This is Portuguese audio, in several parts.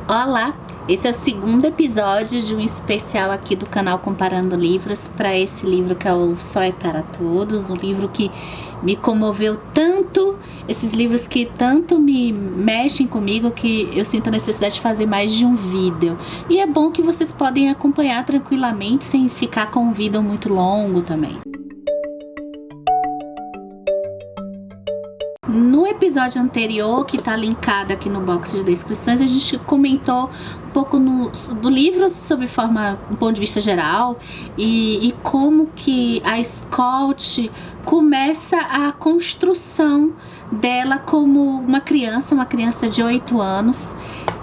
Olá, esse é o segundo episódio de um especial aqui do canal Comparando Livros para esse livro que é o Só é para Todos, um livro que me comoveu tanto, esses livros que tanto me mexem comigo que eu sinto a necessidade de fazer mais de um vídeo. E é bom que vocês podem acompanhar tranquilamente sem ficar com um vídeo muito longo também. No episódio anterior, que está linkado aqui no box de descrições, a gente comentou um pouco do livro sob forma, do ponto de vista geral, e como que a Scout começa a construção dela como uma criança de 8 anos,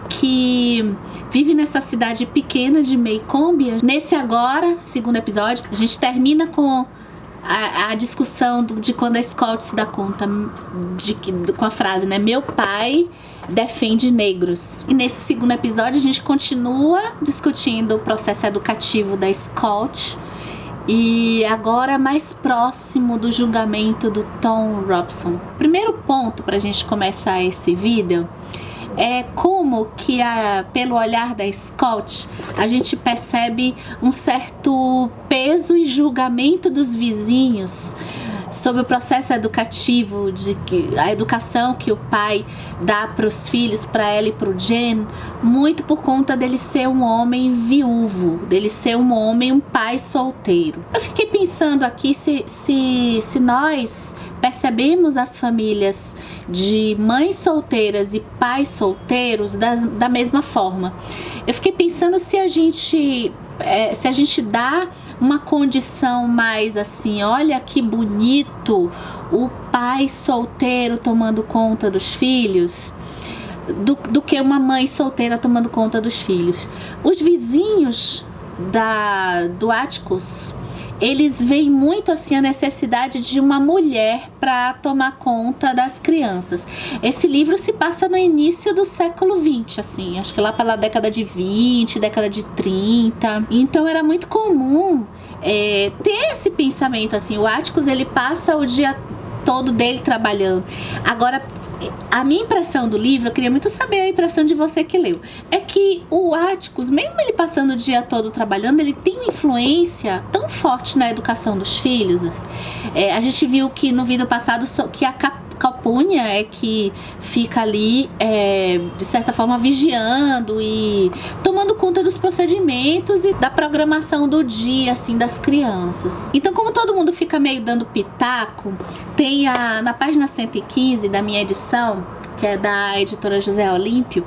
que vive nessa cidade pequena de Maycomb. Nesse agora, segundo episódio, a gente termina com a discussão de quando a Scout se dá conta com a frase, né? Meu pai defende negros. E nesse segundo episódio a gente continua discutindo o processo educativo da Scout e agora mais próximo do julgamento do Tom Robson. Primeiro ponto para a gente começar esse vídeo é como que pelo olhar da Scout a gente percebe um certo peso e julgamento dos vizinhos sobre o processo educativo, a educação que o pai dá para os filhos, para ela e para o Jen, muito por conta dele ser um homem viúvo, dele ser um pai solteiro. Eu fiquei pensando aqui se nós percebemos as famílias de mães solteiras e pais solteiros da mesma forma. Eu fiquei pensando se a gente dá uma condição mais assim, olha que bonito o pai solteiro tomando conta dos filhos, do que uma mãe solteira tomando conta dos filhos. Os vizinhos do Atticus, eles veem muito assim a necessidade de uma mulher para tomar conta das crianças. Esse livro se passa no início do século XX, assim, acho que lá pela década de 20, década de 30. Então era muito comum ter esse pensamento assim. O Atticus, ele passa o dia todo dele trabalhando. Agora, a minha impressão do livro, eu queria muito saber a impressão de você que leu, é que o Atticus, mesmo ele passando o dia todo trabalhando, ele tem uma influência tão forte na educação dos filhos. A gente viu que no vídeo passado que a Calpurnia é que fica ali, de certa forma, vigiando e tomando conta dos procedimentos e da programação do dia, assim, das crianças. Então, como todo mundo fica meio dando pitaco, tem na página 115 da minha edição, que é da editora José Olímpio,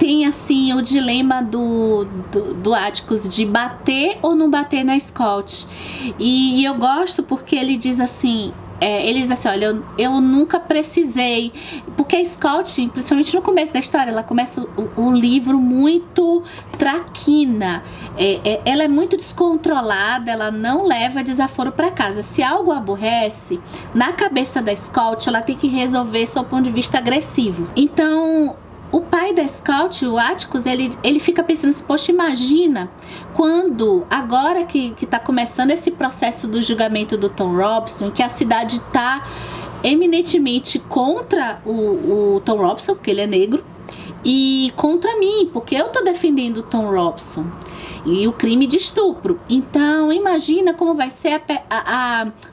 tem assim o dilema do Atticus de bater ou não bater na Scout. E eu gosto porque ele diz assim, olha, eu nunca precisei, porque a Scout, principalmente no começo da história, ela começa o livro muito traquina, ela é muito descontrolada, ela não leva desaforo para casa. Se algo aborrece, na cabeça da Scout, ela tem que resolver sob o ponto de vista agressivo. Então, o pai da Scout, o Atticus, ele fica pensando assim, poxa, imagina quando, agora que tá começando esse processo do julgamento do Tom Robson, que a cidade tá eminentemente contra o Tom Robson, porque ele é negro, e contra mim, porque eu tô defendendo o Tom Robson e o crime de estupro. Então imagina como vai ser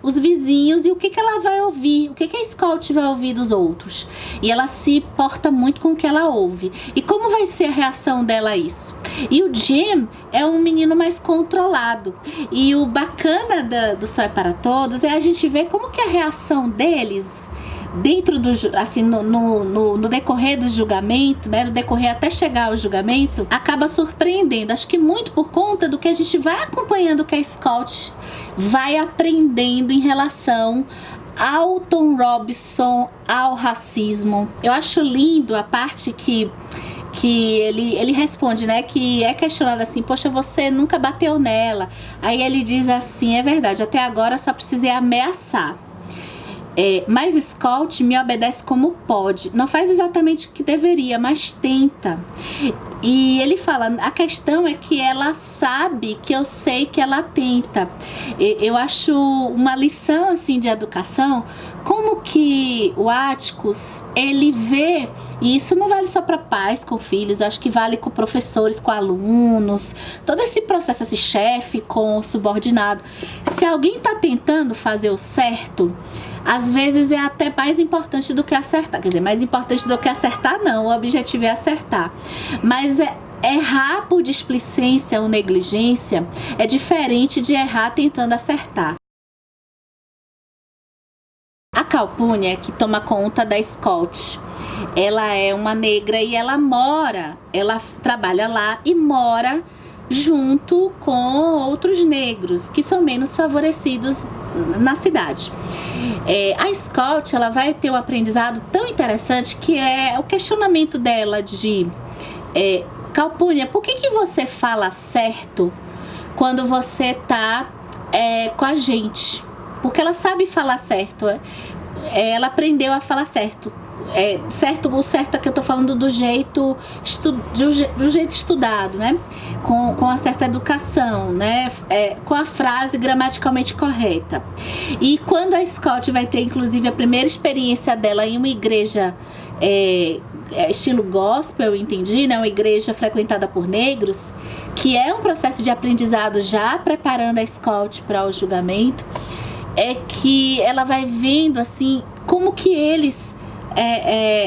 os vizinhos e o que ela vai ouvir, o que a Scout vai ouvir dos outros. E ela se porta muito com o que ela ouve. E como vai ser a reação dela a isso? E o Jim é um menino mais controlado. E o bacana do Só é para Todos é a gente ver como que a reação deles dentro do, assim, no decorrer do julgamento, né, no decorrer até chegar ao julgamento, acaba surpreendendo. Acho que muito por conta do que a gente vai acompanhando, que a Scout vai aprendendo em relação ao Tom Robson, ao racismo. Eu acho lindo a parte que ele responde, né, que é questionado assim, poxa, você nunca bateu nela. Aí ele diz assim, é verdade, até agora só precisei ameaçar. Mas Scott me obedece como pode. Não faz exatamente o que deveria, mas tenta. E ele fala, a questão é que ela sabe que eu sei que ela tenta. Eu acho uma lição assim de educação, como que o Atticus, ele vê, e isso não vale só para pais com filhos, eu acho que vale com professores, com alunos, todo esse processo, esse chefe com o subordinado. Se alguém está tentando fazer o certo, às vezes é até mais importante do que acertar. Quer dizer, mais importante do que acertar não, o objetivo é acertar. Mas errar por displicência ou negligência é diferente de errar tentando acertar. A Calpurnia, que toma conta da Scott, ela é uma negra e ela trabalha lá e mora junto com outros negros que são menos favorecidos na cidade. A Scott, ela vai ter um aprendizado tão interessante que é o questionamento dela de Calpurnia, por que você fala certo quando você tá com a gente? Porque ela sabe falar certo, ela aprendeu a falar certo. O certo é que eu tô falando do jeito estudado, né? Com uma certa educação, né? Com a frase gramaticalmente correta. E quando a Scott vai ter, inclusive, a primeira experiência dela em uma igreja estilo gospel, eu entendi, né? Uma igreja frequentada por negros, que é um processo de aprendizado já preparando a Scott para o julgamento, é que ela vai vendo, assim, como que eles...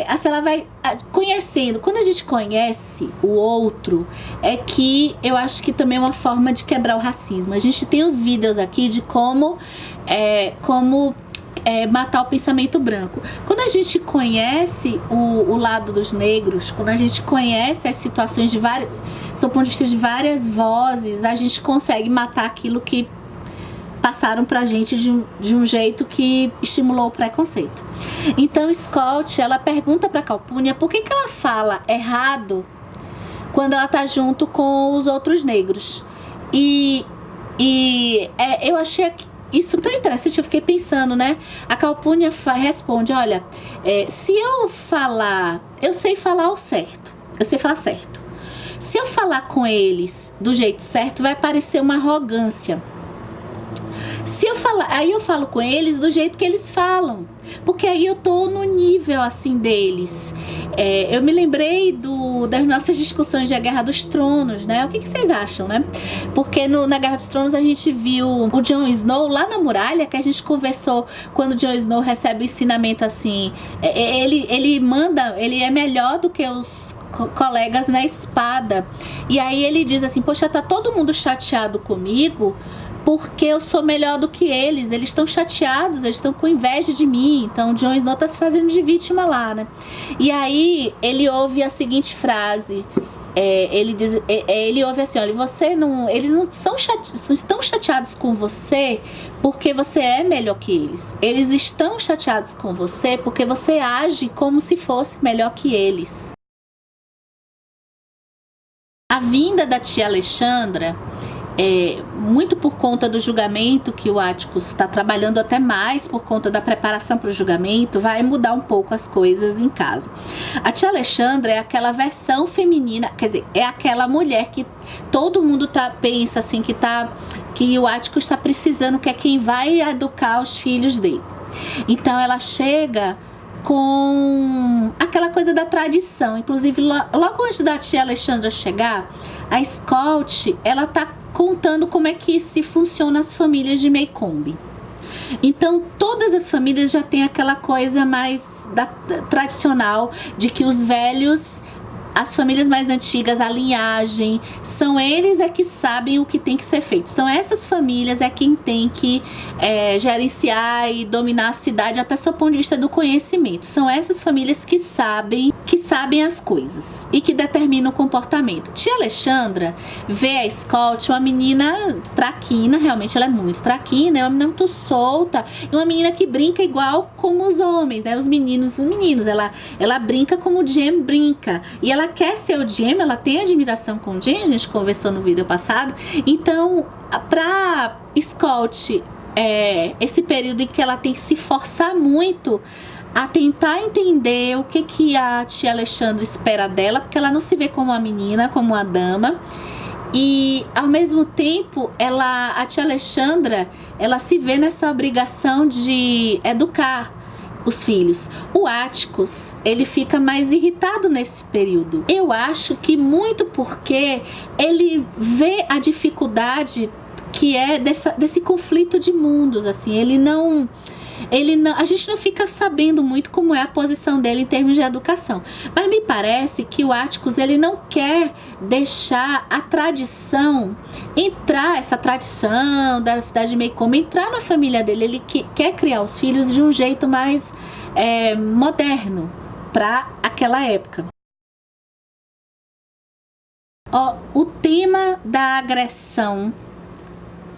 assim, ela vai conhecendo. Quando a gente conhece o outro, é que eu acho que também é uma forma de quebrar o racismo. A gente tem os vídeos aqui de como matar o pensamento branco. Quando a gente conhece o lado dos negros, quando a gente conhece as situações de vários, do ponto de vista de várias vozes, a gente consegue matar aquilo que passaram pra gente de um jeito que estimulou o preconceito. Então Scott, ela pergunta pra Calpurnia por que ela fala errado quando ela tá junto com os outros negros. Eu achei isso tão interessante, eu fiquei pensando, né? A Calpurnia responde, olha, se eu sei falar o certo, eu sei falar certo. Se eu falar com eles do jeito certo, vai parecer uma arrogância. Aí eu falo com eles do jeito que eles falam, porque aí eu tô no nível assim deles. Eu me lembrei das nossas discussões de A Guerra dos Tronos, né? O que vocês acham, né? Porque na Guerra dos Tronos a gente viu o Jon Snow lá na muralha, que a gente conversou quando o Jon Snow recebe o ensinamento assim, ele é melhor do que os colegas na espada. E aí ele diz assim, poxa, tá todo mundo chateado comigo porque eu sou melhor do que eles estão chateados, eles estão com inveja de mim. Então o Jon Snow tá se fazendo de vítima lá, né? E aí ele ouve a seguinte frase, ele ouve assim, olha, eles não estão chateados com você porque você é melhor que eles estão chateados com você porque você age como se fosse melhor que eles. A vinda da tia Alexandra, muito por conta do julgamento que o Atticus está trabalhando até mais por conta da preparação para o julgamento, vai mudar um pouco as coisas em casa. A tia Alexandra é aquela versão feminina, quer dizer, é aquela mulher que todo mundo pensa assim que o Atticus está precisando, que é quem vai educar os filhos dele. Então ela chega com aquela coisa da tradição. Inclusive logo antes da tia Alexandra chegar, a Scott, ela tá contando como é que se funciona as famílias de Maycomb. Então todas as famílias já tem aquela coisa mais tradicional de que os velhos, as famílias mais antigas, a linhagem, são eles que sabem o que tem que ser feito. São essas famílias quem tem que gerenciar e dominar a cidade até seu ponto de vista do conhecimento. São essas famílias que sabem as coisas e que determinam o comportamento. Tia Alexandra vê a Scott uma menina traquina, realmente ela é muito traquina, é uma menina muito solta, é uma menina que brinca igual como os homens, né? Os meninos, ela brinca como o Jaime brinca, e ela quer ser o Jaime, ela tem admiração com o Jaime, a gente conversou no vídeo passado. Então, pra Scott, esse período em que ela tem que se forçar muito a tentar entender o que a tia Alexandra espera dela, porque ela não se vê como uma menina, como uma dama. E ao mesmo tempo, a tia Alexandra, ela se vê nessa obrigação de educar os filhos. O Atticus, ele fica mais irritado nesse período. Eu acho que muito porque ele vê a dificuldade que é desse conflito de mundos, assim. A gente não fica sabendo muito como é a posição dele em termos de educação, mas me parece que o Atticus, ele não quer deixar a tradição entrar, essa tradição da cidade de Maycomb entrar na família dele. Ele quer criar os filhos de um jeito mais moderno para aquela época. O tema da agressão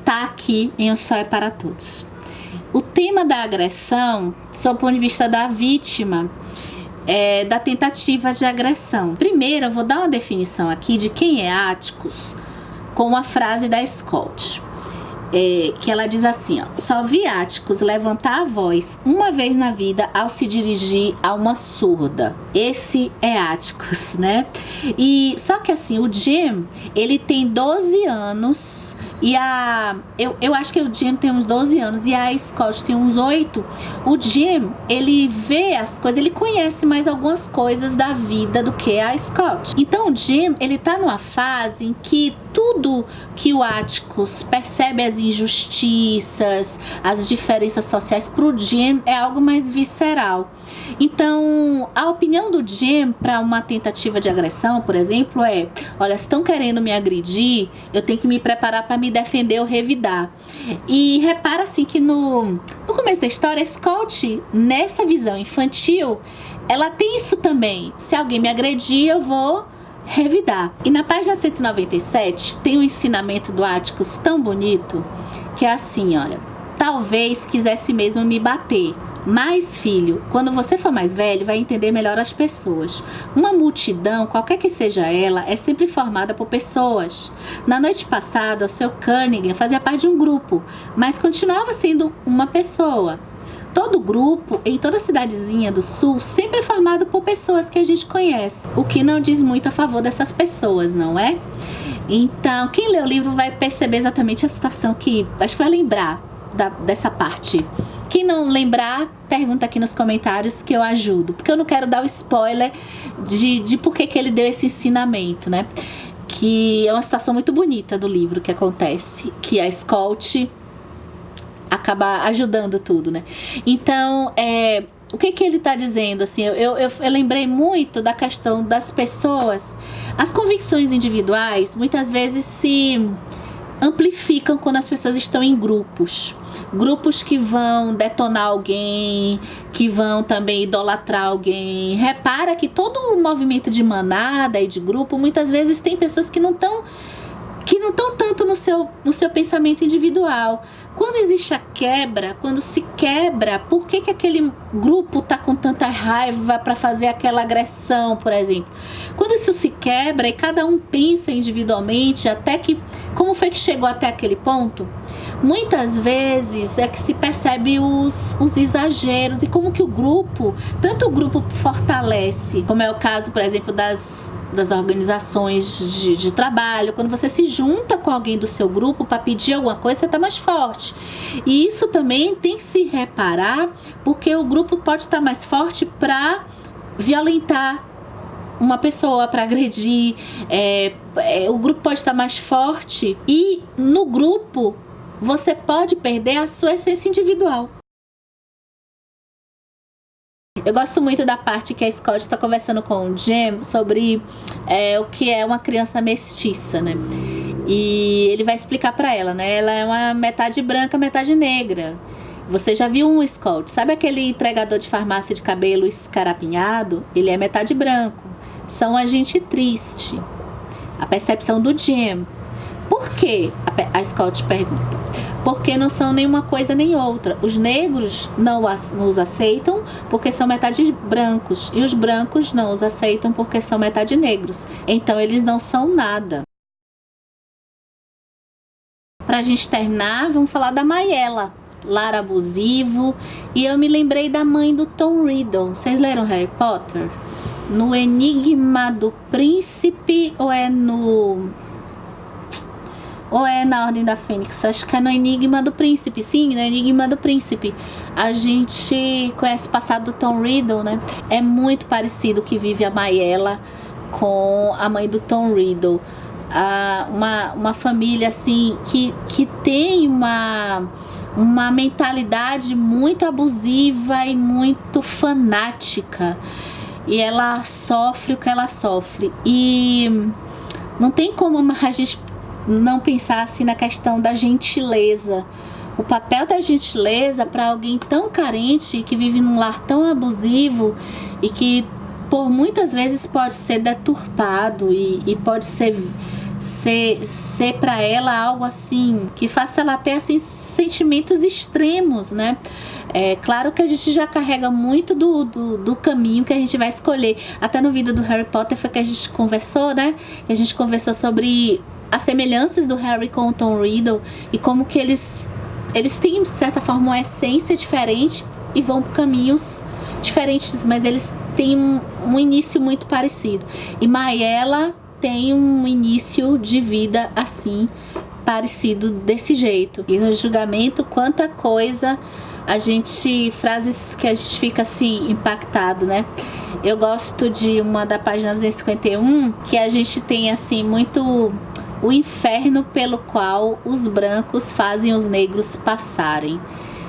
tá aqui em O Sol é para Todos. O tema da agressão, sob o ponto de vista da vítima, da tentativa de agressão. Primeiro, eu vou dar uma definição aqui de quem é Atticus, com uma frase da Scott, que ela diz assim, só vi Atticus levantar a voz uma vez na vida ao se dirigir a uma surda. Esse é Atticus, né? E só que assim, o Jim, ele tem 12 anos. E eu acho que o Jim tem uns 12 anos e a Scott tem uns 8. O Jim, ele vê as coisas, ele conhece mais algumas coisas da vida do que a Scott. Então o Jim, ele tá numa fase em que tudo que o Atticus percebe, as injustiças, as diferenças sociais, pro Jim é algo mais visceral. Então, a opinião do Jim para uma tentativa de agressão, por exemplo, olha, se estão querendo me agredir, eu tenho que me preparar para me defender ou revidar. E repara assim que no começo da história, a Scott, nessa visão infantil, ela tem isso também. Se alguém me agredir, eu vou revidar. E na página 197 tem um ensinamento do Atticus tão bonito, que é assim, olha, talvez quisesse mesmo me bater. Mas, filho, quando você for mais velho, vai entender melhor as pessoas. Uma multidão, qualquer que seja ela, é sempre formada por pessoas. Na noite passada, o seu Cunningham fazia parte de um grupo, mas continuava sendo uma pessoa. Todo grupo, em toda cidadezinha do sul, sempre é formado por pessoas que a gente conhece. O que não diz muito a favor dessas pessoas, não é? Então, quem lê o livro vai perceber exatamente a situação que... acho que vai lembrar dessa parte. Quem não lembrar, pergunta aqui nos comentários que eu ajudo. Porque eu não quero dar o spoiler de por que ele deu esse ensinamento, né? Que é uma situação muito bonita do livro que acontece. Que a Scott acaba ajudando tudo, né? Então, o que ele tá dizendo? Assim, eu lembrei muito da questão das pessoas. As convicções individuais, muitas vezes se amplificam quando as pessoas estão em grupos. Grupos que vão detonar alguém, que vão também idolatrar alguém. Repara que todo o movimento de manada e de grupo, muitas vezes tem pessoas que não estão tanto no seu pensamento individual. Quando existe a quebra, quando se quebra, por que aquele grupo tá com tanta raiva para fazer aquela agressão, por exemplo? Quando isso se quebra e cada um pensa individualmente, até que como foi que chegou até aquele ponto, muitas vezes é que se percebe os exageros e como que o grupo, tanto o grupo fortalece, como é o caso, por exemplo, das organizações de trabalho. Quando você se junta com alguém do seu grupo para pedir alguma coisa, você está mais forte. E isso também tem que se reparar, porque o grupo pode estar mais forte para violentar uma pessoa, para agredir. O grupo pode estar mais forte e no grupo você pode perder a sua essência individual. Eu gosto muito da parte que a Scott está conversando com o Jim sobre o que é uma criança mestiça, né? E ele vai explicar para ela, né? Ela é uma metade branca, metade negra. Você já viu um Scott? Sabe aquele entregador de farmácia de cabelo escarapinhado? Ele é metade branco. São a gente triste. A percepção do Jim. Por quê? A Scott pergunta. Porque não são nenhuma coisa nem outra. Os negros não os aceitam porque são metade brancos. E os brancos não os aceitam porque são metade negros. Então eles não são nada. Pra gente terminar, vamos falar da Mayela. lar abusivo. E eu me lembrei da mãe do Tom Riddle. Vocês leram Harry Potter? No Enigma do Príncipe ou é na Ordem da Fênix? Acho que é no Enigma do Príncipe. Sim, no Enigma do Príncipe. A gente conhece o passado do Tom Riddle, né? É muito parecido o que vive a Mayella com a mãe do Tom Riddle. Uma família assim que tem uma mentalidade muito abusiva e muito fanática. E ela sofre o que ela sofre. E não tem como a gente não pensar assim na questão da gentileza. O papel da gentileza para alguém tão carente, que vive num lar tão abusivo e que por muitas vezes pode ser deturpado e pode ser para ela algo assim que faça ela ter assim, sentimentos extremos, né? É claro que a gente já carrega muito do caminho que a gente vai escolher. Até no vídeo do Harry Potter foi que a gente conversou, né? Que a gente conversou sobre as semelhanças do Harry com o Tom Riddle e como que eles têm, de certa forma, uma essência diferente e vão por caminhos diferentes, mas eles têm um início muito parecido. E Mayella tem um início de vida assim, parecido desse jeito. E no julgamento, quanta coisa frases que a gente fica assim impactado, né? Eu gosto de uma da página 251 que a gente tem assim muito o inferno pelo qual os brancos fazem os negros passarem,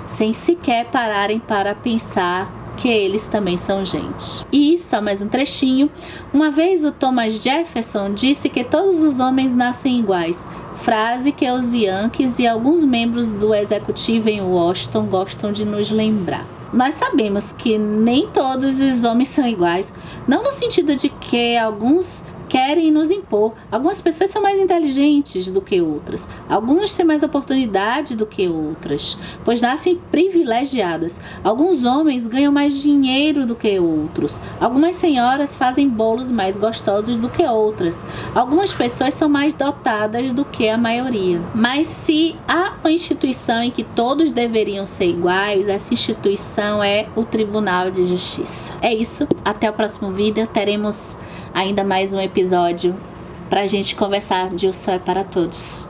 sem sequer pararem para pensar que eles também são gente. E só mais um trechinho. Uma vez o Thomas Jefferson disse que todos os homens nascem iguais, frase que os Yankees e alguns membros do executivo em Washington gostam de nos lembrar. Nós sabemos que nem todos os homens são iguais, não no sentido de que alguns querem nos impor. Algumas pessoas são mais inteligentes do que outras. Algumas têm mais oportunidade do que outras, pois nascem privilegiadas. Alguns homens ganham mais dinheiro do que outros. Algumas senhoras fazem bolos mais gostosos do que outras. Algumas pessoas são mais dotadas do que a maioria. Mas se há uma instituição em que todos deveriam ser iguais, essa instituição é o Tribunal de Justiça. É isso. Até o próximo vídeo. Teremos ainda mais um episódio pra gente conversar de O Sol é para Todos.